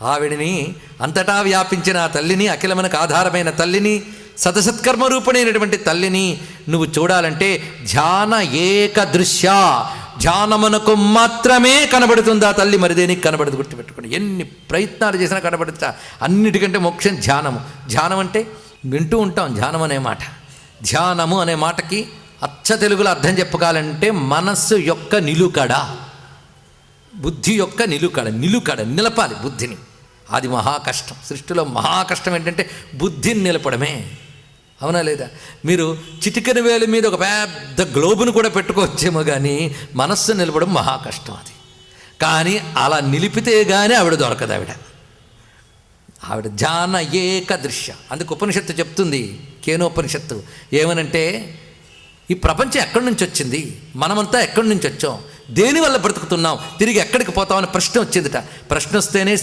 ఆవిడిని అంతటా వ్యాపించిన ఆ తల్లిని, అఖిలమునకు ఆధారమైన తల్లిని, సతసత్కర్మ రూపిణైనటువంటి తల్లిని నువ్వు చూడాలంటే ధ్యాన ఏక దృశ్య, ధ్యానమునకు మాత్రమే కనబడుతుంది ఆ తల్లి, మరిదేనికి కనబడదు. గుర్తుపెట్టుకోండి, ఎన్ని ప్రయత్నాలు చేసినా కనబడుతా. అన్నిటికంటే మోక్షం ధ్యానము. ధ్యానం అంటే వింటూ ఉంటాం ధ్యానం అనే మాట. ధ్యానము అనే మాటకి అచ్చ తెలుగులో అర్థం చెప్పుకోవాలంటే మనస్సు యొక్క నిలుకడ, బుద్ధి యొక్క నిలుకడ నిలపాలి బుద్ధిని. అది మహా కష్టం. సృష్టిలో మహా కష్టం ఏంటంటే బుద్ధిని నిలపడమే. అవునా లేదా? మీరు చిటికెన వేలు మీద ఒక పెద్ద గ్లోబును కూడా పెట్టుకోవచ్చేమో కానీ మనస్సు నిలపడం మహా కష్టం. అది కానీ అలా నిలిపితే కానీ ఆవిడ దొరకదు. ఆవిడ ధ్యాన ఏక దృశ్య. అందుకు ఉపనిషత్తు చెప్తుంది, కేనోపనిషత్తు ఏమనంటే, ఈ ప్రపంచం ఎక్కడి నుంచి వచ్చింది, మనమంతా ఎక్కడి నుంచి వచ్చాం, దేనివల్ల బ్రతుకుతున్నాం, తిరిగి ఎక్కడికి పోతామని ప్రశ్న వచ్చిందిట. ప్రశ్న వస్తేనే